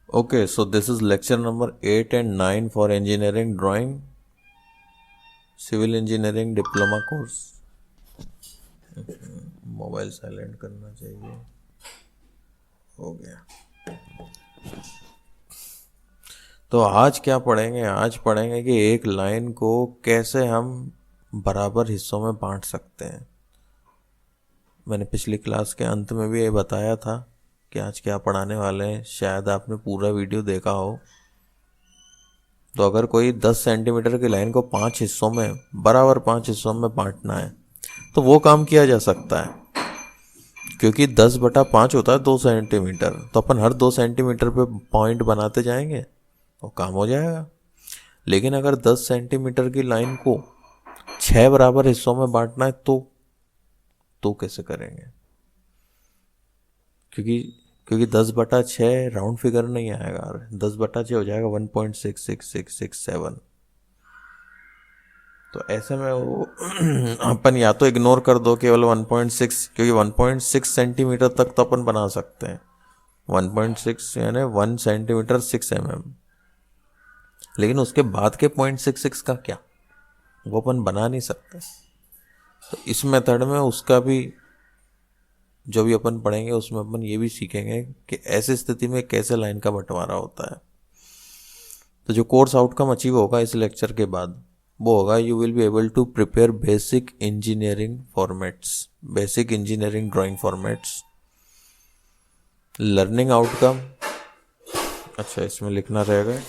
Okay, so this is lecture number 8 and 9 for engineering drawing, civil engineering diploma course. Mobile silent करना चाहिए. हो गया. तो आज क्या पढ़ेंगे? आज पढ़ेंगे कि एक लाइन को कैसे हम बराबर हिस्सों में बांट सकते हैं. मैंने पिछली क्लास के अंत में भी ये बताया था कि आज क्या पढ़ाने वाले हैं. शायद आपने पूरा वीडियो देखा हो. तो अगर कोई 10 सेंटीमीटर की लाइन को 5 हिस्सों में बराबर 5 हिस्सों में बांटना है तो वो काम किया जा सकता है, क्योंकि 10/5 होता है 2 सेंटीमीटर. तो अपन हर 2 सेंटीमीटर पे पॉइंट बनाते जाएंगे तो काम हो जाएगा. लेकिन अगर 10 सेंटीमीटर की लाइन को 6 बराबर हिस्सों में बांटना है तो कैसे करेंगे? क्योंकि 10/6 राउंड फिगर नहीं आएगा. 10/6 हो जाएगा 1.666667. तो ऐसे में वो अपन या तो इग्नोर कर दो केवल 1.6, क्योंकि 1.6 सेंटीमीटर तक तो अपन बना सकते हैं. 1.6 यानी 1 सेंटीमीटर 6 mm. लेकिन उसके बाद के 0.66 का क्या, वो अपन बना नहीं सकते. तो इस मेथड में उसका भी जो भी अपन पढ़ेंगे उसमें अपन ये भी सीखेंगे कि ऐसी स्थिति में कैसे लाइन का बंटवारा होता है. तो जो कोर्स आउटकम अचीव होगा इस लेक्चर के बाद वो होगा, you will be able to prepare basic engineering formats, basic engineering drawing formats. Learning outcome, अच्छा इसमें लिखना रहेगा,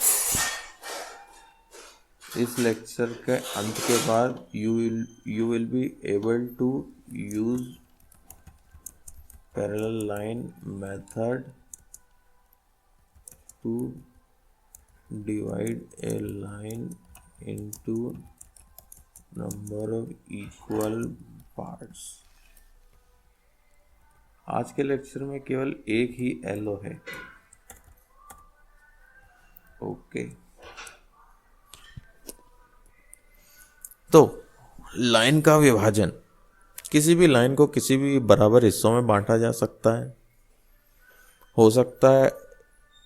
इस लेक्चर के अंत के बाद you will be able to use parallel line method to divide a line into number of equal parts. आज के लेक्चर में केवल एक ही एलो है. ओके. तो लाइन का विभाजन, किसी भी लाइन को किसी भी बराबर हिस्सों में बांटा जा सकता है. हो सकता है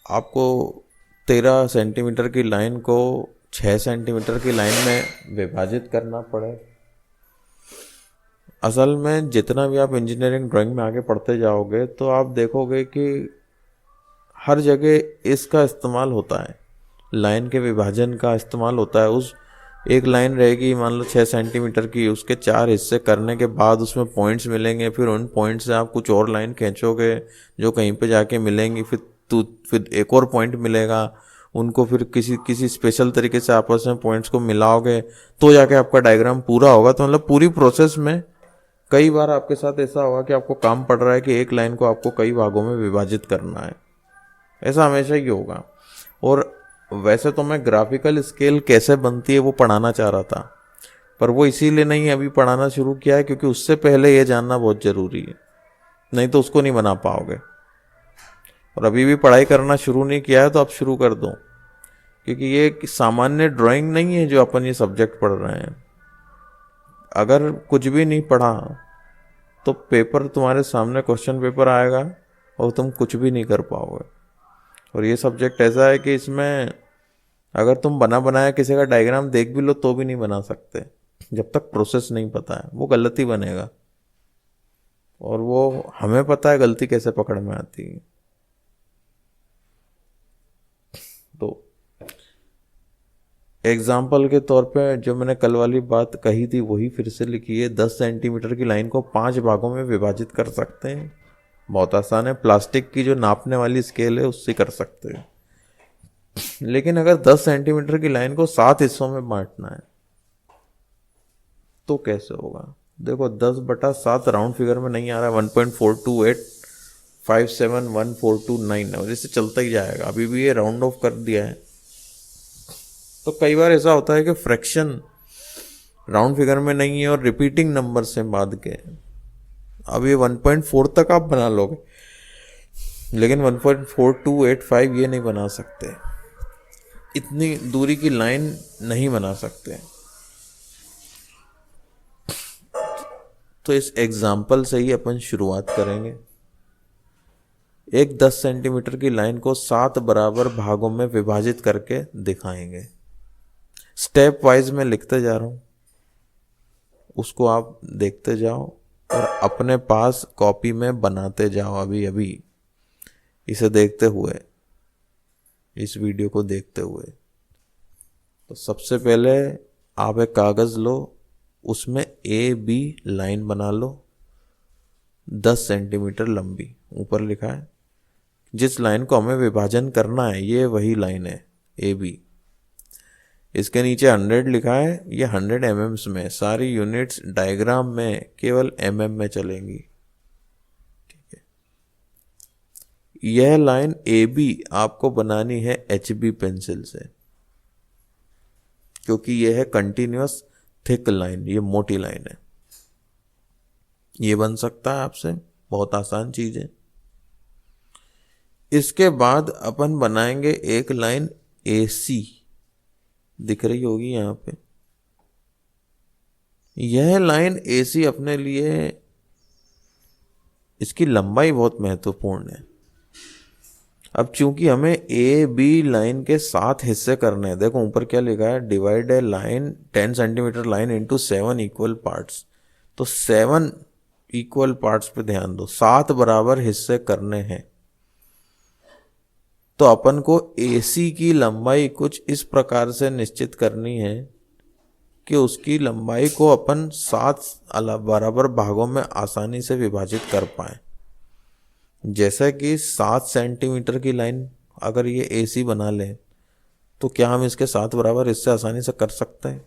आपको 13 सेंटीमीटर की लाइन को 6 सेंटीमीटर की लाइन में विभाजित करना पड़े. असल में जितना भी आप इंजीनियरिंग ड्राइंग में आगे पढ़ते जाओगे तो आप देखोगे कि हर जगह इसका इस्तेमाल होता है, लाइन के विभाजन का इस्तेमाल होता है. उस एक लाइन रहेगी मान लो 6 सेंटीमीटर की, उसके 4 हिस्से करने के बाद उसमें पॉइंट्स मिलेंगे. फिर उन पॉइंट से आप कुछ और लाइन खींचोगे जो कहीं पे जाके मिलेंगी. फिर एक और पॉइंट मिलेगा, उनको फिर किसी स्पेशल तरीके से आपस में पॉइंट्स को मिलाओगे तो जाके आपका डायग्राम पूरा होगा. तो मतलब पूरी प्रोसेस में कई बार आपके साथ ऐसा होगा कि आपको काम पड़ रहा है कि एक लाइन को आपको कई भागों में विभाजित करना है. ऐसा हमेशा ही होगा. और वैसे तो मैं ग्राफिकल स्केल कैसे बनती है वो पढ़ाना चाह रहा था, पर वो इसीलिए नहीं अभी पढ़ाना शुरू किया है क्योंकि उससे पहले ये जानना बहुत ज़रूरी है, नहीं तो उसको नहीं बना पाओगे. और अभी भी पढ़ाई करना शुरू नहीं किया है तो आप शुरू कर दो, क्योंकि ये सामान्य ड्राइंग नहीं है जो अपन ये सब्जेक्ट पढ़ रहे हैं. अगर कुछ भी नहीं पढ़ा तो पेपर तुम्हारे सामने क्वेश्चन पेपर आएगा और तुम कुछ भी नहीं कर पाओगे. और ये सब्जेक्ट ऐसा है कि इसमें अगर तुम बना बनाया किसी का डायग्राम देख भी लो तो भी नहीं बना सकते जब तक प्रोसेस नहीं पता है. वो गलत ही बनेगा, और वो हमें पता है गलती कैसे पकड़ में आती है. तो एग्जाम्पल के तौर पे जो मैंने कल वाली बात कही थी वही फिर से लिखी है. 10 सेंटीमीटर की लाइन को 5 भागों में विभाजित कर सकते हैं. बहुत आसान है, प्लास्टिक की जो नापने वाली स्केल है उससे कर सकते हैं. लेकिन अगर 10 सेंटीमीटर की लाइन को 7 हिस्सों में बांटना है तो कैसे होगा? देखो 10/7 राउंड फिगर में नहीं आ रहा है, 1.42857142 और इससे चलता ही जाएगा. अभी भी ये राउंड ऑफ कर दिया है. तो कई बार ऐसा होता है कि फ्रैक्शन राउंड फिगर में नहीं है और रिपीटिंग नंबर से बांध के अब ये 1.4 तक आप बना लोगे, लेकिन 1.4285 ये नहीं बना सकते. इतनी दूरी की लाइन नहीं बना सकते. तो इस एग्जाम्पल से ही अपन शुरुआत करेंगे. एक 10 सेंटीमीटर की लाइन को 7 बराबर भागों में विभाजित करके दिखाएंगे। स्टेप वाइज मैं लिखते जा रहा हूँ, उसको आप देखते जाओ और अपने पास कॉपी में बनाते जाओ अभी अभी, इसे देखते हुए, इस वीडियो को देखते हुए। तो सबसे पहले आप एक कागज़ लो, उसमें ए बी लाइन बना लो 10 सेंटीमीटर लंबी, ऊपर लिखा है। जिस लाइन को हमें विभाजन करना है ये वही लाइन है ए बी। इसके नीचे 100 लिखा है, ये 100 mm में, सारी यूनिट्स डायग्राम में केवल mm में चलेंगी। ठीक है, यह लाइन ए बी आपको बनानी है HB पेंसिल से, क्योंकि यह है कंटिन्यूअस थिक लाइन, ये मोटी लाइन है। ये बन सकता है आपसे, बहुत आसान चीज है। इसके बाद अपन बनाएंगे एक लाइन AC, दिख रही होगी यहां पे। यह लाइन AC अपने लिए, इसकी लंबाई बहुत महत्वपूर्ण है। अब चूंकि हमें ए बी लाइन के 7 हिस्से करने हैं, देखो ऊपर क्या लिखा है, divide a line 10 centimetre line into 7 equal parts. तो 7 इक्वल पार्ट्स पे ध्यान दो, 7 बराबर हिस्से करने हैं। तो अपन को AC की लंबाई कुछ इस प्रकार से निश्चित करनी है कि उसकी लंबाई को अपन 7 बराबर भागों में आसानी से विभाजित कर पाए। जैसा कि 7 सेंटीमीटर की लाइन अगर ये AC बना ले, तो क्या हम इसके 7 बराबर हिस्से आसानी से कर सकते हैं?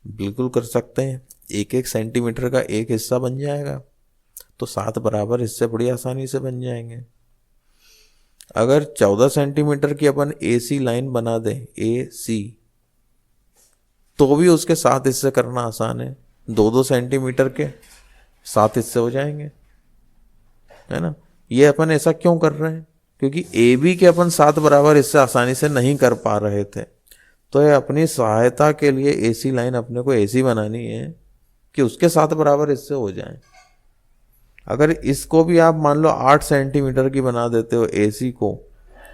बिल्कुल कर सकते हैं। 1-1 सेंटीमीटर का एक हिस्सा बन जाएगा, तो 7 बराबर हिस्से बड़ी आसानी से बन जाएंगे। अगर 14 सेंटीमीटर की अपन AC लाइन बना दें, AC, तो भी उसके 7 हिस्से करना आसान है। 2-2 सेंटीमीटर के 7 हिस्से हो जाएंगे, है ना। ये अपन ऐसा क्यों कर रहे हैं? क्योंकि AB के अपन 7 बराबर हिस्से आसानी से नहीं कर पा रहे थे, तो ये अपनी सहायता के लिए AC लाइन अपने को ऐसी बनानी है कि उसके 7 बराबर हिस्से हो जाएं। अगर इसको भी आप मान लो 8 सेंटीमीटर की बना देते हो AC को,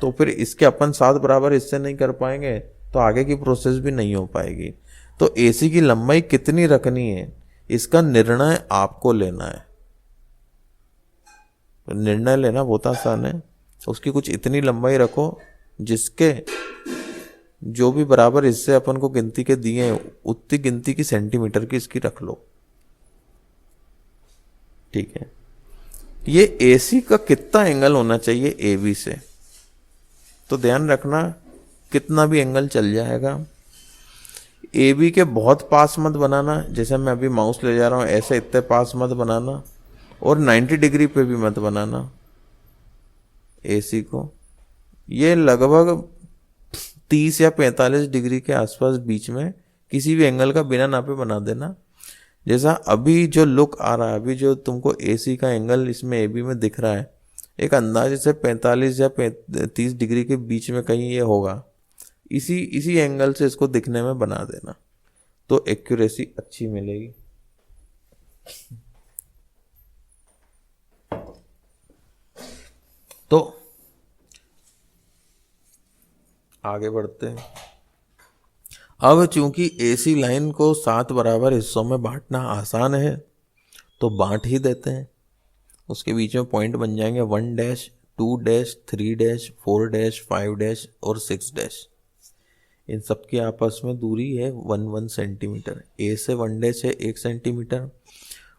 तो फिर इसके अपन 7 बराबर हिस्से नहीं कर पाएंगे, तो आगे की प्रोसेस भी नहीं हो पाएगी। तो AC की लंबाई कितनी रखनी है, इसका निर्णय आपको लेना है। निर्णय लेना बहुत आसान है। उसकी कुछ इतनी लंबाई रखो जिसके जो भी बराबर हिस्से अपन को गिनती के दिए हैं, उतनी गिनती की सेंटीमीटर की इसकी रख लो। ठीक है, ये AC का कितना एंगल होना चाहिए AB से, तो ध्यान रखना कितना भी एंगल चल जाएगा। AB के बहुत पास मत बनाना, जैसे मैं अभी माउस ले जा रहा हूं ऐसे इतने पास मत बनाना, और 90 डिग्री पे भी मत बनाना AC को। ये लगभग 30 या 45 डिग्री के आसपास बीच में किसी भी एंगल का बिना नापे बना देना। जैसा अभी जो लुक आ रहा है, अभी जो तुमको AC का एंगल इसमें AB में दिख रहा है, एक अंदाजे से 45 या 30 डिग्री के बीच में कहीं ये होगा। इसी एंगल से इसको दिखने में बना देना, तो एक्यूरेसी अच्छी मिलेगी। तो आगे बढ़ते हैं। अब चूंकि AC लाइन को 7 बराबर हिस्सों में बांटना आसान है, तो बांट ही देते हैं। उसके बीच में पॉइंट बन जाएंगे 1 dash, 2 dash, 3 dash, 4 dash, 5 dash और 6 डैश। इन सब की आपस में दूरी है 1-1 सेंटीमीटर। A से 1 डैश है 1 सेंटीमीटर,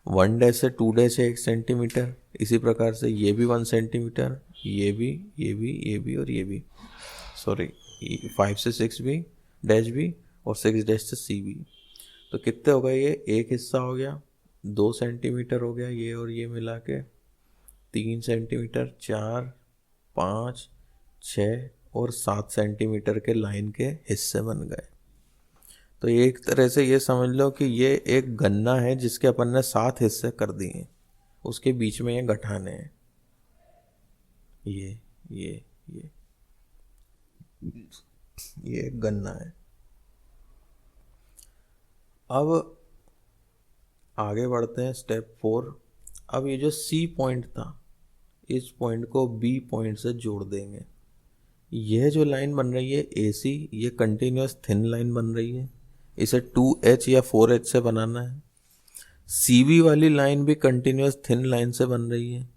1 डैश से 2 डैश है 1 सेंटीमीटर। इसी प्रकार से ये भी 1 सेंटीमीटर, ये भी और ये भी, सॉरी 5 से 6 भी, डैश भी, और 6 डैश से C भी। तो कितने हो गए, ये एक हिस्सा हो गया 2 सेंटीमीटर हो गया, ये और ये मिला के 3 सेंटीमीटर, 4, 5, 6 और 7 सेंटीमीटर के लाइन के हिस्से बन गए। तो एक तरह से ये समझ लो कि ये एक गन्ना है जिसके अपन ने 7 हिस्से कर दिए, उसके बीच में ये गठाने हैं, ये एक गन्ना है। अब आगे बढ़ते हैं स्टेप 4। अब ये जो C पॉइंट था, इस पॉइंट को बी पॉइंट से जोड़ देंगे। यह जो लाइन बन रही है AC, ये कंटिन्यूस थिन लाइन बन रही है, इसे 2H या 4H से बनाना है। CV वाली लाइन भी कंटिन्यूस थिन लाइन से बन रही है,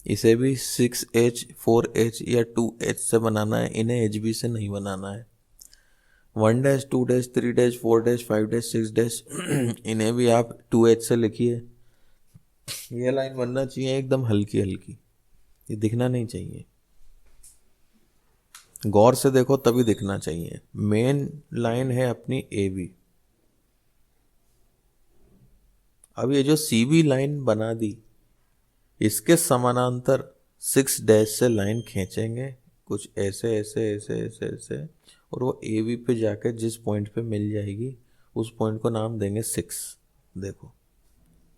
इसे भी 6H 4H या 2H से बनाना है, इन्हें HB से नहीं बनाना है। 1 dash 2 dash 3 dash 4 dash 5 dash 6 dash इन्हें भी आप 2H से लिखिए। यह लाइन बनना चाहिए एकदम हल्की हल्की, ये दिखना नहीं चाहिए, गौर से देखो तभी दिखना चाहिए। मेन लाइन है अपनी AB। अब ये जो CB लाइन बना दी, इसके समानांतर 6 डैश से लाइन खींचेंगे कुछ ऐसे ऐसे ऐसे ऐसे ऐसे, और वो AB पे जाकर जिस पॉइंट पे मिल जाएगी उस पॉइंट को नाम देंगे 6। देखो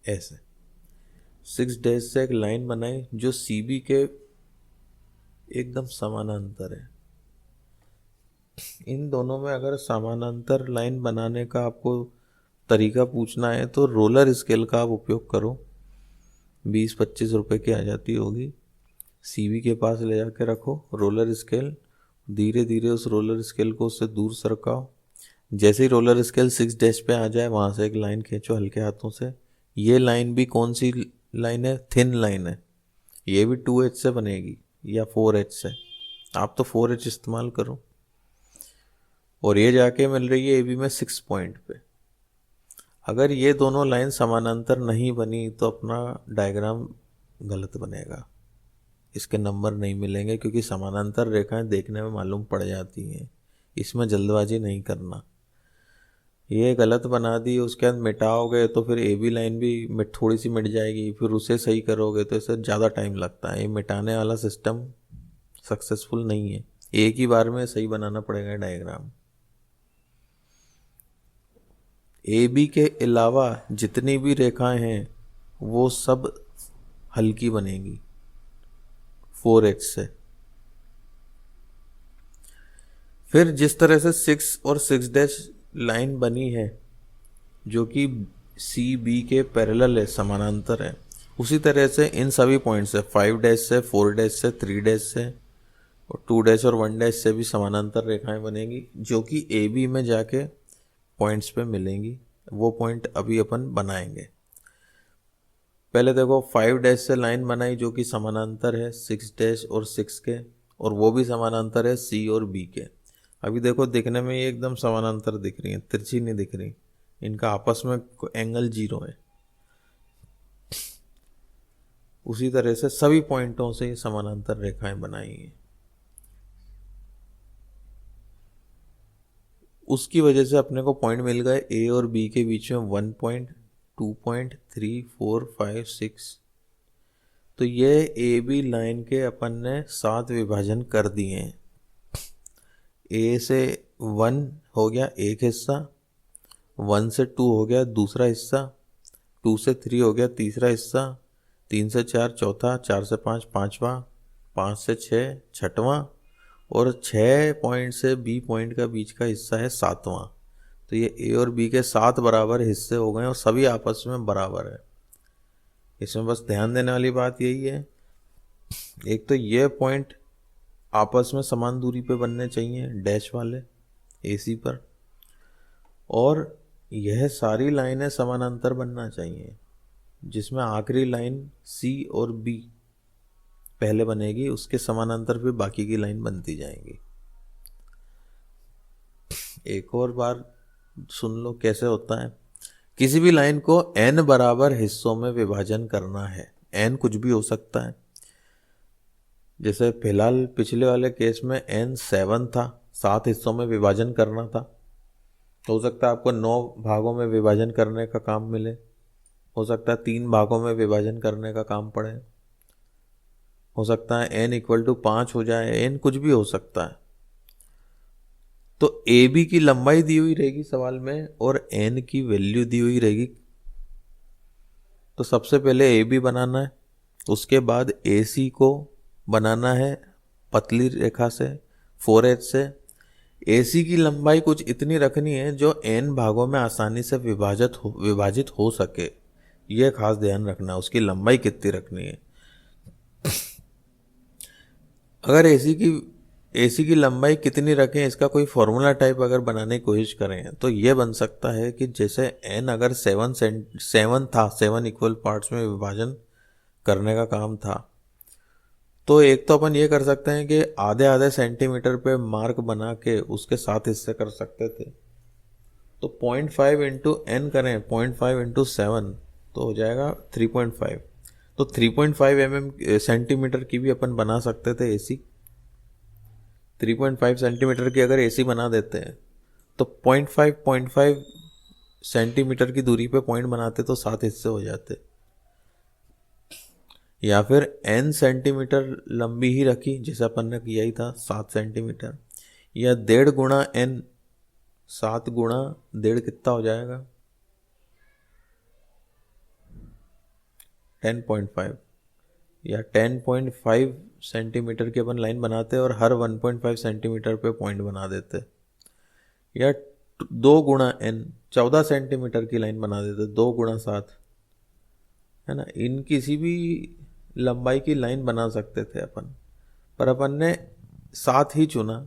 ऐसे 6 डैश से एक लाइन बनाई जो CB के एकदम समानांतर है। इन दोनों में अगर समानांतर लाइन बनाने का आपको तरीका पूछना है तो रोलर स्केल का आप उपयोग करो, 20-25 रुपए की आ जाती होगी। CV के पास ले जाके रखो रोलर स्केल, धीरे धीरे उस रोलर स्केल को उससे दूर सरकाओ। जैसे ही रोलर स्केल 6 डैश पे आ जाए वहाँ से एक लाइन खींचो हल्के हाथों से। ये लाइन भी कौन सी लाइन है? थिन लाइन है। ये भी 2H से बनेगी या 4H से, आप तो 4H इस्तेमाल करो। और ये जाके मिल रही है AB में 6 पॉइंट पे। अगर ये दोनों लाइन समानांतर नहीं बनी तो अपना डायग्राम गलत बनेगा, इसके नंबर नहीं मिलेंगे, क्योंकि समानांतर रेखाएं देखने में मालूम पड़ जाती हैं, इसमें जल्दबाजी नहीं करना। ये गलत बना दी, उसके बाद मिटाओगे तो फिर AB लाइन भी थोड़ी सी मिट जाएगी, फिर उसे सही करोगे तो इससे ज़्यादा टाइम लगता है। ये मिटाने वाला सिस्टम सक्सेसफुल नहीं है, एक ही बार में सही बनाना पड़ेगा डायग्राम। AB के अलावा जितनी भी रेखाएं हैं वो सब हल्की बनेगी 4H से। फिर जिस तरह से 6 और 6 डैश लाइन बनी है जो कि CB के पैरेलल है, समानांतर है, उसी तरह से इन सभी पॉइंट से 5 डैश से 4 डैश से 3 डैश से और 2 डैश और 1 डैश से भी समानांतर रेखाएं बनेगी जो कि AB में जाके पॉइंट्स पे मिलेंगी। वो पॉइंट अभी अपन बनाएंगे। पहले देखो 5 डैश से लाइन बनाई जो कि समानांतर है 6 डैश और 6 के, और वो भी समानांतर है C और B के। अभी देखो दिखने में ये एकदम समानांतर दिख रही है, तिरछी नहीं दिख रही, इनका आपस में एंगल 0 है। उसी तरह से सभी पॉइंटों से समानांतर रेखाएं बनाई हैं। उसकी वजह से अपने को पॉइंट मिल गए A और B के बीच में 1 पॉइंट, 2 पॉइंट, 3, 4, 5, 6। तो ये AB लाइन के अपन ने 7 विभाजन कर दिए हैं। A से 1 हो गया एक हिस्सा, 1 से 2 हो गया दूसरा हिस्सा, 2 से 3 हो गया तीसरा हिस्सा, 3 से 4 चौथा, 4 से 5 पांचवा, 5 से 6 छठवां, और 6 पॉइंट से B पॉइंट का बीच का हिस्सा है 7वां। तो ये A और B के 7 बराबर हिस्से हो गए और सभी आपस में बराबर है। इसमें बस ध्यान देने वाली बात यही है, एक तो ये पॉइंट आपस में समान दूरी पे बनने चाहिए डैश वाले AC पर, और यह सारी लाइनें समानांतर बनना चाहिए, जिसमें आखिरी लाइन C और B पहले बनेगी, उसके समानांतर फिर बाकी की लाइन बनती जाएंगी। एक और बार सुन लो कैसे होता है। किसी भी लाइन को n बराबर हिस्सों में विभाजन करना है, n कुछ भी हो सकता है। जैसे फिलहाल पिछले वाले केस में n 7 था, 7 हिस्सों में विभाजन करना था, तो हो सकता है आपको 9 भागों में विभाजन करने का काम मिले, हो सकता है 3 भागों में विभाजन करने का काम पड़े, हो सकता है n = 5 हो जाए, n कुछ भी हो सकता है। तो AB की लंबाई दी हुई रहेगी सवाल में और n की वैल्यू दी हुई रहेगी। तो सबसे पहले AB बनाना है, उसके बाद AC को बनाना है पतली रेखा से 4H से। AC की लंबाई कुछ इतनी रखनी है जो n भागों में आसानी से विभाजित हो सके, यह खास ध्यान रखना है, उसकी लंबाई कितनी रखनी है। अगर एसी की लंबाई कितनी रखें, इसका कोई फॉर्मूला टाइप अगर बनाने की कोशिश करें तो ये बन सकता है कि जैसे एन अगर 7 था, 7 इक्वल पार्ट्स में विभाजन करने का काम था, तो एक तो अपन ये कर सकते हैं कि आधे आधे सेंटीमीटर पे मार्क बना के उसके 7 हिस्से कर सकते थे। तो 0.5 इंटू एन करें, 0.5 इंटू 7 तो हो जाएगा 3.5। तो 3.5 सेंटीमीटर की भी अपन बना सकते थे एसी। 3.5 सेंटीमीटर की अगर एसी बना देते हैं तो 0.5 सेंटीमीटर की दूरी पे पॉइंट बनाते तो 7 हिस्से हो जाते। या फिर एन सेंटीमीटर लंबी ही रखी जैसे अपन ने किया ही था, 7 सेंटीमीटर, या 1.5 गुणा एन, 7 गुणा 1.5 कितना हो जाएगा, 10.5। या 10.5 सेंटीमीटर की अपन लाइन बनाते और हर 1.5 सेंटीमीटर पे पॉइंट बना देते। या 2 गुणा एन, 14 सेंटीमीटर की लाइन बना देते, 2 गुणा 7, है ना। इन किसी भी लंबाई की लाइन बना सकते थे अपन, पर अपन ने 7 ही चुना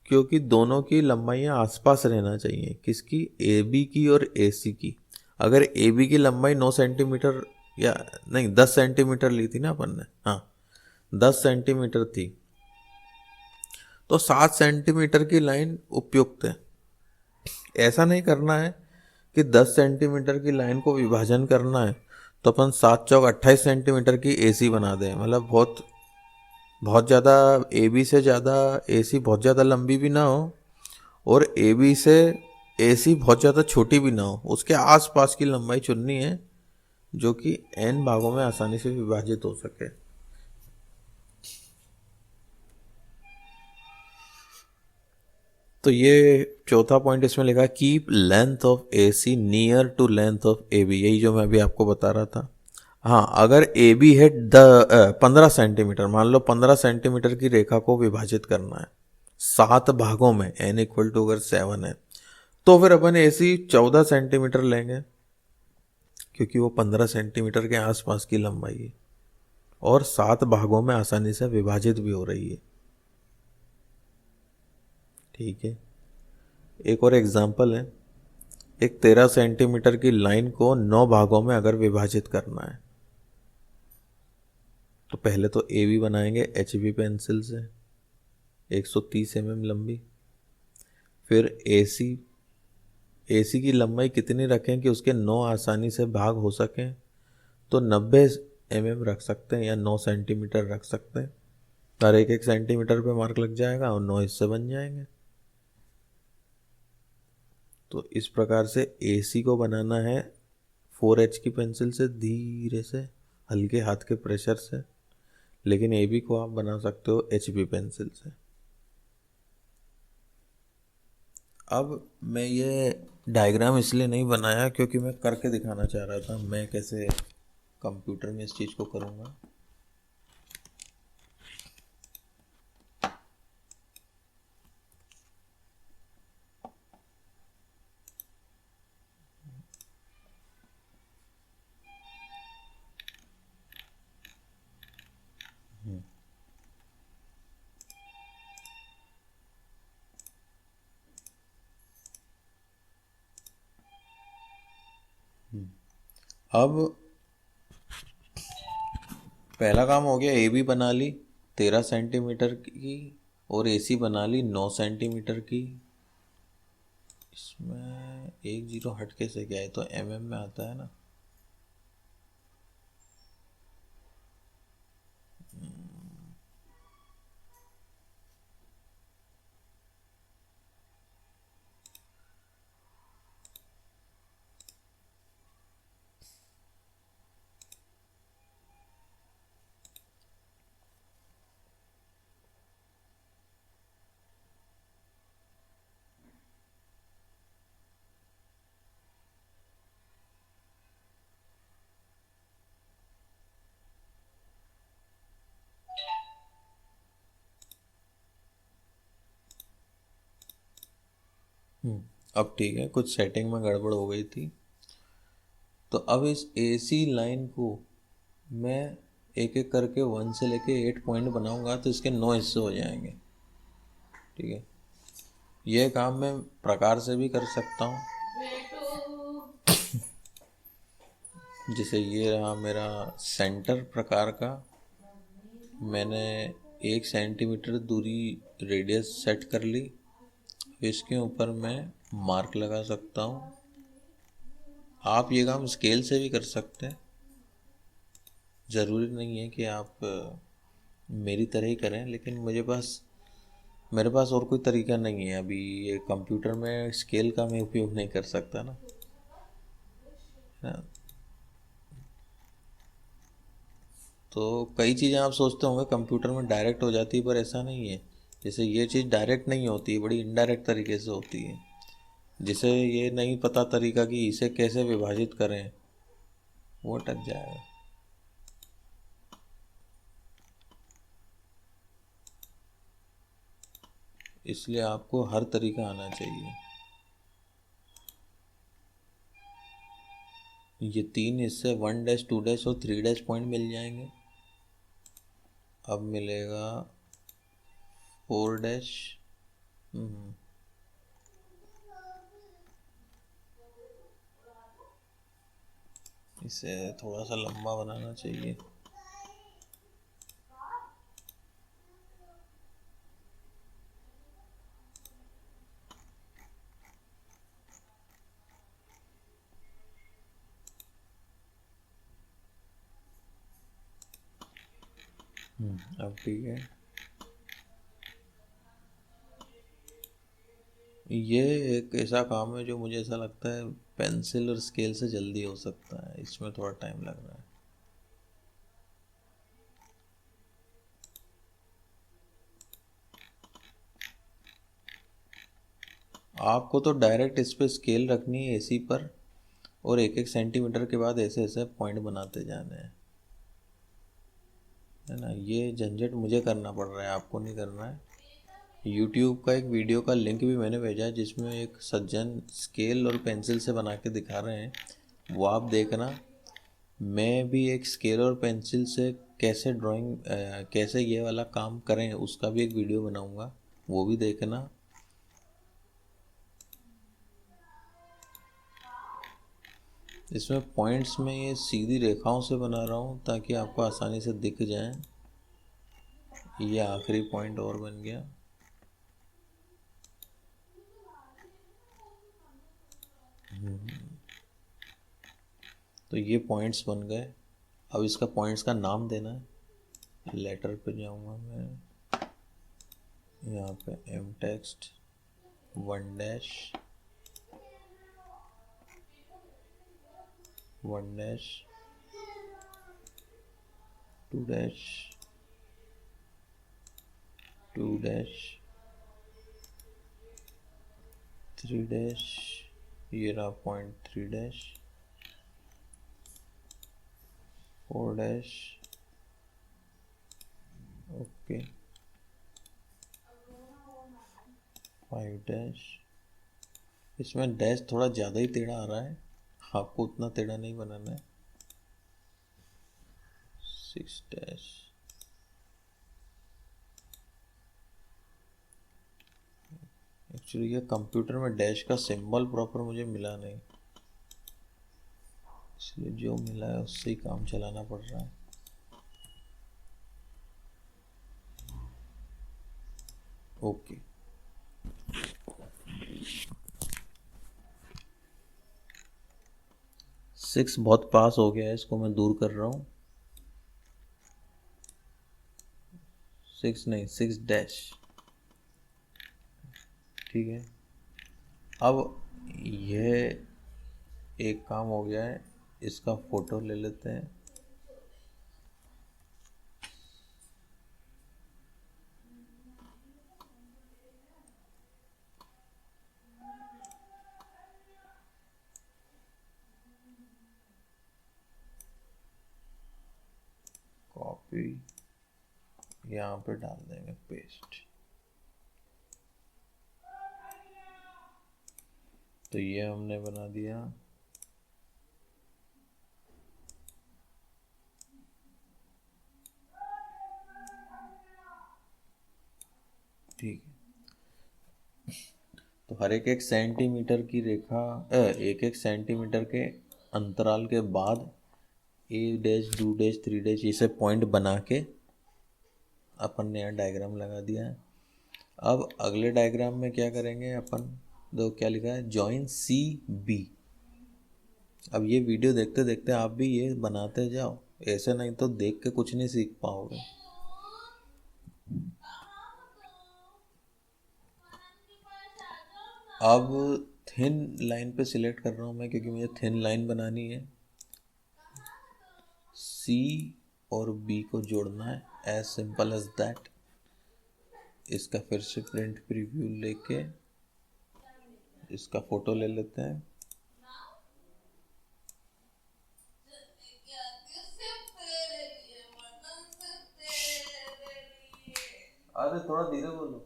क्योंकि दोनों की लंबाइयाँ आसपास रहना चाहिए। किसकी, ए बी की और ए सी की। अगर ए बी की लंबाई 9 सेंटीमीटर, या नहीं 10 सेंटीमीटर ली थी ना अपन ने, हाँ 10 सेंटीमीटर थी, तो 7 सेंटीमीटर की लाइन उपयुक्त है। ऐसा नहीं करना है कि 10 सेंटीमीटर की लाइन को विभाजन करना है तो अपन 7 चौक 28 सेंटीमीटर की एसी बना दें। मतलब बहुत बहुत ज़्यादा ए बी से ज़्यादा ए सी बहुत ज़्यादा लंबी भी ना हो और ए बी से ए सी बहुत ज़्यादा छोटी भी ना हो, उसके आसपास की लंबाई चुननी है जो कि एन भागों में आसानी से विभाजित हो सके। तो ये चौथा पॉइंट इसमें लिखा है, keep length of A C near to length of A B, यही जो मैं अभी आपको बता रहा था। हाँ, अगर ए बी है 15 सेंटीमीटर, मान लो 15 सेंटीमीटर की रेखा को विभाजित करना है 7 भागों में, एन इक्वल टू अगर 7 है, तो फिर अपन ए सी 14 सेंटीमीटर लेंगे क्योंकि वो 15 सेंटीमीटर के आसपास की लंबाई है और 7 भागों में आसानी से विभाजित भी हो रही है। ठीक है, एक और एग्जाम्पल है। एक 13 सेंटीमीटर की लाइन को 9 भागों में अगर विभाजित करना है तो पहले तो ए बी बनाएंगे एच बी पेंसिल से, 130 लंबी। फिर ए सी की लंबाई कितनी रखें कि उसके 9 आसानी से भाग हो सकें, तो 90 रख सकते हैं या 9 सेंटीमीटर रख सकते हैं। हर एक एक सेंटीमीटर पे मार्क लग जाएगा और 9 हिस्से बन जाएंगे। तो इस प्रकार से ए सी को बनाना है 4H की पेंसिल से, धीरे से, हल्के हाथ के प्रेशर से। लेकिन ए बी को आप बना सकते हो एच बी पेंसिल से। अब मैं ये डायग्राम इसलिए नहीं बनाया क्योंकि मैं करके दिखाना चाह रहा था मैं कैसे कंप्यूटर में इस चीज़ को करूँगा। अब पहला काम हो गया, ए बी बना ली 13 सेंटीमीटर की और ए सी बना ली 9 सेंटीमीटर की। इसमें एक जीरो हटके से क्या है, तो में आता है ना। अब ठीक है, कुछ सेटिंग में गड़बड़ हो गई थी। तो अब इस ए सी लाइन को मैं एक एक करके 1 से लेके 8 पॉइंट बनाऊंगा तो इसके 9 हिस्से हो जाएंगे। ठीक है, यह काम मैं प्रकार से भी कर सकता हूँ। जैसे ये रहा मेरा सेंटर प्रकार का, मैंने 1 सेंटीमीटर दूरी रेडियस सेट कर ली। इसके ऊपर मैं मार्क लगा सकता हूँ। आप ये काम स्केल से भी कर सकते हैं, ज़रूरी नहीं है कि आप मेरी तरह ही करें, लेकिन मेरे पास और कोई तरीका नहीं है। अभी ये कंप्यूटर में स्केल का मैं उपयोग नहीं कर सकता ना, है ना। तो कई चीज़ें आप सोचते होंगे कंप्यूटर में डायरेक्ट हो जाती है, पर ऐसा नहीं है। जैसे ये चीज़ डायरेक्ट नहीं होती है, बड़ी इनडायरेक्ट तरीके से होती है। जिसे ये नहीं पता तरीका कि इसे कैसे विभाजित करें, वो अटक जाएगा। इसलिए आपको हर तरीका आना चाहिए। ये 3 हिस्से 1 डैश 2 डैश और 3 डैश पॉइंट मिल जाएंगे। अब मिलेगा 4 डैश। इसे थोड़ा सा लंबा बनाना चाहिए। अब ठीक है। ये एक ऐसा काम है जो मुझे ऐसा लगता है पेंसिल और स्केल से जल्दी हो सकता है, इसमें थोड़ा टाइम लग रहा है। आपको तो डायरेक्ट इस पे स्केल रखनी है एसी पर, और 1 1 सेंटीमीटर के बाद ऐसे ऐसे पॉइंट बनाते जाने हैं, है ना। ये झंझट मुझे करना पड़ रहा है, आपको नहीं करना है। यूट्यूब का एक वीडियो का लिंक भी मैंने भेजा है, जिसमें एक सज्जन स्केल और पेंसिल से बना के दिखा रहे हैं, वो आप देखना। मैं भी एक स्केल और पेंसिल से कैसे ड्राइंग कैसे ये वाला काम करें उसका भी एक वीडियो बनाऊंगा, वो भी देखना। इसमें पॉइंट्स में ये सीधी रेखाओं से बना रहा हूँ ताकि आपको आसानी से दिख जाए। ये आखिरी पॉइंट और बन गया। तो ये पॉइंट्स बन गए। अब इसका पॉइंट्स का नाम देना है। लेटर पे जाऊंगा मैं, यहाँ पे M text 1 dash 1 dash 2 dash 2 dash 3 dash, ये रहा point 3 dash 4 dash, okay 5 dash. इसमें डैश थोड़ा ज़्यादा ही टेढ़ा आ रहा है, आपको उतना टेढ़ा नहीं बनाना है। 6 डैश, एक्चुअली ये कंप्यूटर में डैश का सिंबल प्रॉपर मुझे मिला नहीं, इसलिए जो मिला है उससे ही काम चलाना पड़ रहा है। ओके, 6 बहुत पास हो गया है, इसको मैं दूर कर रहा हूँ। 6 नहीं, 6 डैश, ठीक है। अब यह एक काम हो गया है, इसका फोटो ले लेते हैं। कॉपी, यहाँ पे डाल देंगे पेस्ट। तो ये हमने बना दिया। ठीक है। तो हर एक एक सेंटीमीटर की रेखा, एक एक सेंटीमीटर के अंतराल के बाद A dash, two dash, three dash, इसे पॉइंट बना के अपन ने यहाँ डायग्राम लगा दिया है। अब अगले डायग्राम में क्या करेंगे अपन, दो क्या लिखा है, जॉइन सी बी। अब ये वीडियो देखते देखते आप भी ये बनाते जाओ, ऐसे नहीं तो देख के कुछ नहीं सीख पाओगे। अब थिन लाइन पे सिलेक्ट कर रहा हूँ मैं, क्योंकि मुझे थिन लाइन बनानी है। सी और बी को जोड़ना है, एज सिंपल एज दैट। इसका फिर से प्रिंट प्रीव्यू लेके इसका फोटो ले लेते हैं। अरे थोड़ा धीरे बोलो।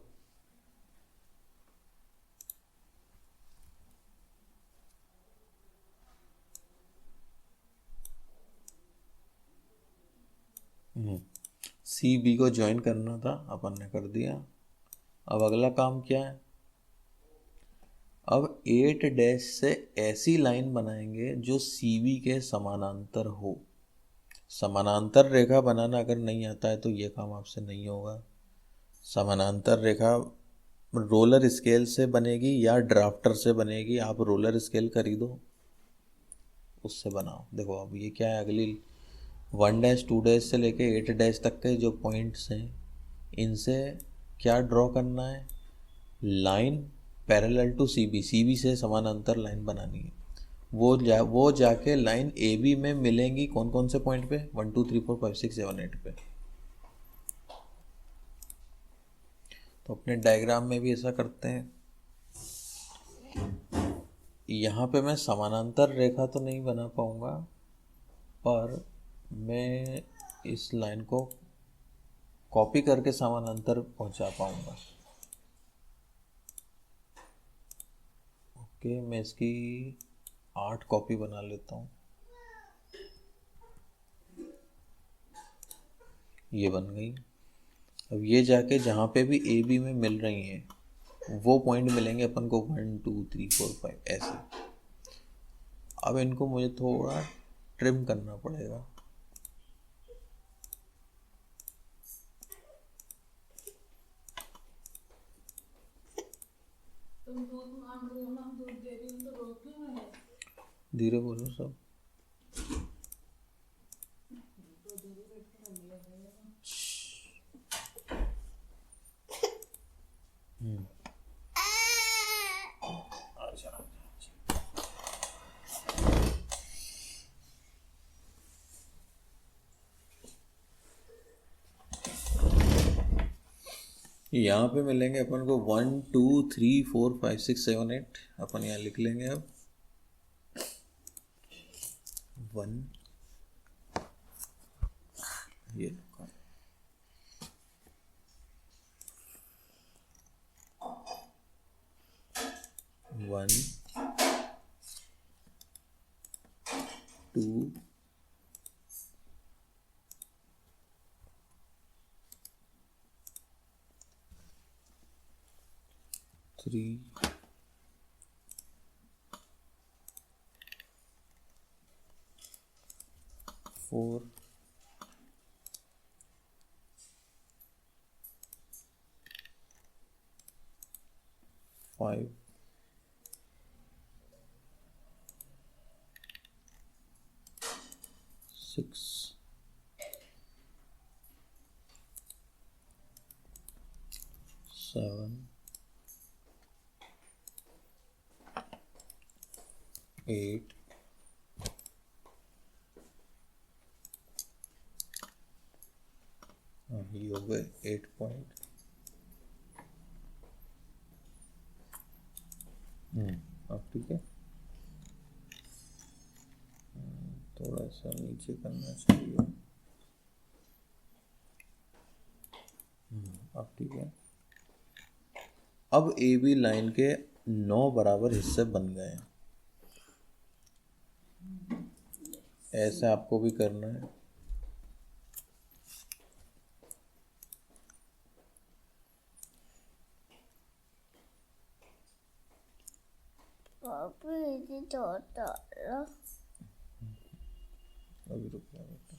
सी बी को ज्वाइन करना था, अपन ने कर दिया। अब अगला काम क्या है, अब 8 डैश से ऐसी लाइन बनाएंगे जो सी बी के समानांतर हो। समानांतर रेखा बनाना अगर नहीं आता है तो ये काम आपसे नहीं होगा। समानांतर रेखा रोलर स्केल से बनेगी या ड्राफ्टर से बनेगी, आप रोलर स्केल खरीदो उससे बनाओ। देखो अब ये क्या है, अगली 1 डैश 2 डैश से लेके 8 डैश तक के जो पॉइंट्स हैं, इनसे क्या ड्रॉ करना है, line parallel to C B से समानांतर लाइन बनानी है। वो जाके लाइन ए बी में मिलेंगी कौन कौन से पॉइंट पे, 1 2 3 4 5 6 7 8 पे। तो अपने डायग्राम में भी ऐसा करते हैं। यहाँ पे मैं समानांतर रेखा तो नहीं बना पाऊंगा, पर मैं इस लाइन को कॉपी करके समानांतर पहुंचा पाऊंगा। ओके, मैं इसकी 8 कॉपी बना लेता हूँ। ये बन गई। अब ये जाके जहाँ पे भी ए बी में मिल रही हैं वो पॉइंट मिलेंगे अपन को 1 2 3 4 5 ऐसे। अब इनको मुझे थोड़ा ट्रिम करना पड़ेगा। धीरे बोलो सब। यहाँ पे मिलेंगे अपन को 1 2 3 4 5 6 7 8। अपन यहाँ लिख लेंगे अब 1, ये 1 2 3 4 5 6 7 8 ये हो गए 8 पॉइंट। अब ठीक है, थोड़ा सा नीचे करना चाहिए। अब ठीक है। अब ए बी लाइन के 9 बराबर हिस्से बन गए हैं। ऐसे आपको भी करना है। अभी रुक जा बेटा।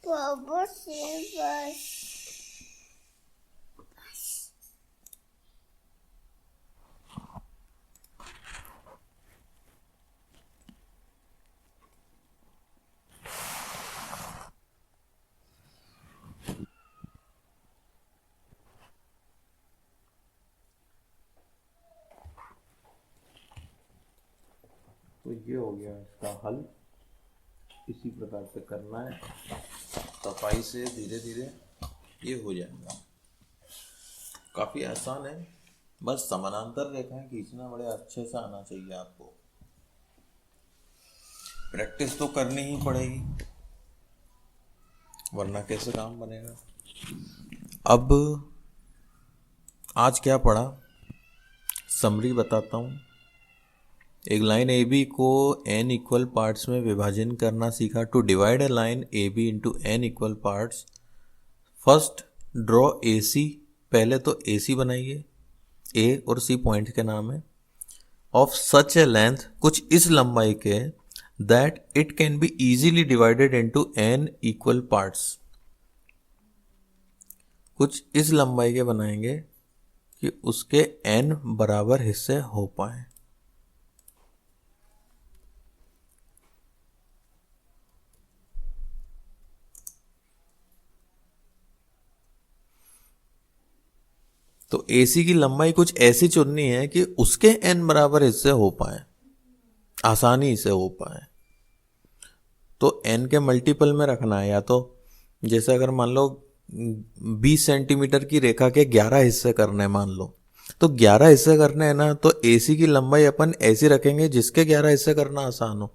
पापा से बस तो ये हो गया इसका हल। इसी प्रकार से करना है, सफाई से धीरे धीरे ये हो जाएगा। काफ़ी आसान है, बस समानांतर रेखाएं खींचना बड़े अच्छे से आना चाहिए आपको। प्रैक्टिस तो करनी ही पड़ेगी, वरना कैसे काम बनेगा। अब आज क्या पढ़ा, समरी बताता हूँ। एक लाइन ए बी को n इक्वल पार्ट्स में विभाजन करना सीखा। To divide a line A B into n equal parts, first draw A C. पहले तो ए सी बनाइए, ए और सी पॉइंट के नाम है। ऑफ सच ए लेंथ, कुछ इस लंबाई के, that it can be easily divided into n equal parts. कुछ इस लंबाई के बनाएंगे कि उसके n बराबर हिस्से हो पाए। तो AC की लंबाई कुछ ऐसी चुननी है कि उसके n बराबर हिस्से हो पाए, आसानी से हो पाए। तो n के मल्टीपल में रखना है, या तो जैसे अगर मान लो 20 सेंटीमीटर की रेखा के 11 हिस्से करने, मान लो तो 11 हिस्से करने हैं ना, तो AC की लंबाई अपन ऐसी रखेंगे जिसके 11 हिस्से करना आसान हो।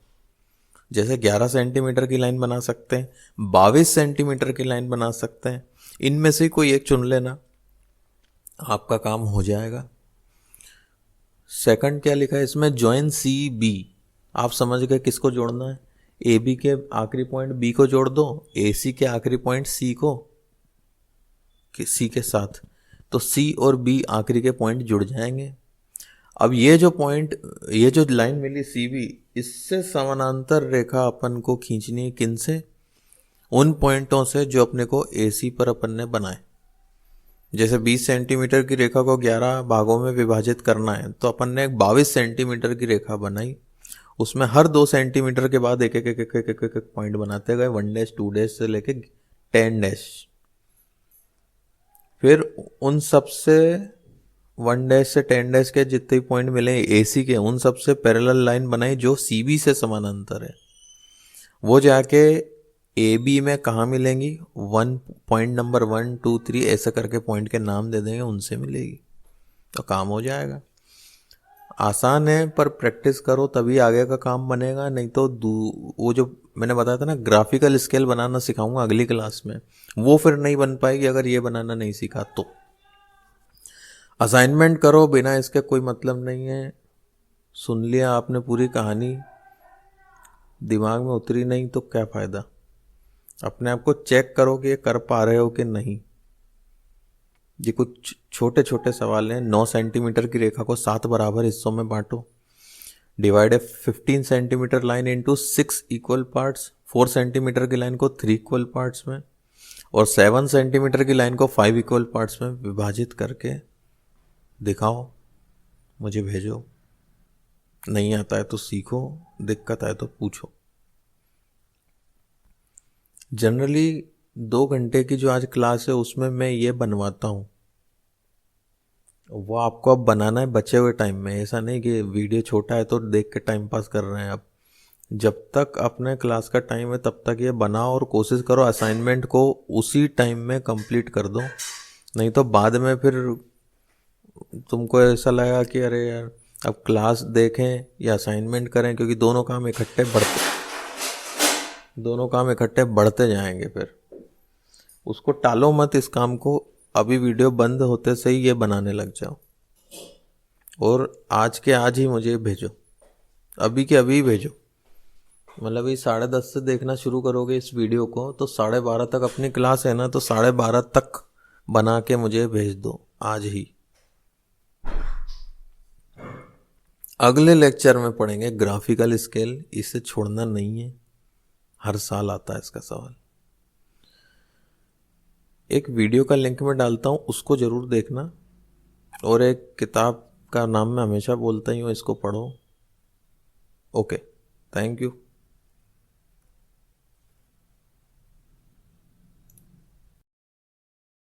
जैसे 11 सेंटीमीटर की लाइन बना सकते हैं, 22 सेंटीमीटर की लाइन बना सकते हैं। इनमें से कोई एक चुन लेना, आपका काम हो जाएगा। सेकंड क्या लिखा है इसमें, जॉइन सी बी। आप समझ गए किसको जोड़ना है, ए बी के आखिरी पॉइंट बी को जोड़ दो, ए सी के आखिरी पॉइंट सी को सी के साथ, तो सी और बी आखिरी के पॉइंट जुड़ जाएंगे। अब ये जो पॉइंट, ये जो लाइन मिली सी बी, इससे समानांतर रेखा अपन को खींचनी है। किन से, उन पॉइंटों से जो अपने को ए सी पर अपन ने बनाए। जैसे 20 सेंटीमीटर की रेखा को 11 भागों में विभाजित करना है, तो अपन ने एक 22 सेंटीमीटर की रेखा बनाई। उसमें हर 2 सेंटीमीटर के बाद एक एक एक एक एक एक एक पॉइंट बनाते गए, 1 डैश 2 डैश से लेके 10 डैश। फिर उन सब से 1 डैश से 10 डैश के जितने पॉइंट मिले AC के, उन सब से पैरेलल लाइन बनाई जो CB से समानांतर है। वो जाके AB में कहाँ मिलेंगी, 1 पॉइंट नंबर 1 2 3 ऐसे करके पॉइंट के नाम दे देंगे, उनसे मिलेगी, तो काम हो जाएगा। आसान है, पर प्रैक्टिस करो तभी आगे का काम बनेगा। नहीं तो वो जो मैंने बताया था ना, ग्राफिकल स्केल बनाना सिखाऊंगा अगली क्लास में, वो फिर नहीं बन पाएगी अगर ये बनाना नहीं सीखा तो। असाइनमेंट करो, बिना इसके कोई मतलब नहीं है। सुन लिया आपने पूरी कहानी, दिमाग में उतरी नहीं तो क्या फ़ायदा। अपने आप को चेक करो कि ये कर पा रहे हो कि नहीं। ये कुछ छोटे छोटे सवाल हैं। 9 सेंटीमीटर की रेखा को 7 बराबर हिस्सों में बांटो। डिवाइड ए 15 centimetre line into 6 equal parts. 4 centimetre की लाइन को 3 इक्वल पार्ट्स में और 7 सेंटीमीटर की लाइन को 5 इक्वल पार्ट्स में विभाजित करके दिखाओ, मुझे भेजो। नहीं आता है तो सीखो, दिक्कत आए तो पूछो। जनरली 2 घंटे की जो आज क्लास है उसमें मैं ये बनवाता हूँ, वो आपको अब बनाना है बचे हुए टाइम में। ऐसा नहीं कि वीडियो छोटा है तो देख के टाइम पास कर रहे हैं। अब जब तक अपने क्लास का टाइम है तब तक ये बनाओ और कोशिश करो असाइनमेंट को उसी टाइम में कंप्लीट कर दो। नहीं तो बाद में फिर तुमको ऐसा लगेगा कि अरे यार अब क्लास देखें या असाइनमेंट करें, क्योंकि दोनों काम इकट्ठे बढ़ते जाएंगे। फिर उसको टालो मत, इस काम को अभी वीडियो बंद होते से ही ये बनाने लग जाओ और आज के आज ही मुझे भेजो, अभी के अभी भेजो। मतलब ये 10:30 से देखना शुरू करोगे इस वीडियो को तो 12:30 तक अपनी क्लास है ना, तो 12:30 तक बना के मुझे भेज दो आज ही। अगले लेक्चर में पढ़ेंगे ग्राफिकल स्केल, इसे छोड़ना नहीं है, हर साल आता है इसका सवाल। एक वीडियो का लिंक मैं डालता हूँ, उसको ज़रूर देखना, और एक किताब का नाम मैं हमेशा बोलता ही हूँ, इसको पढ़ो। Okay, thank you.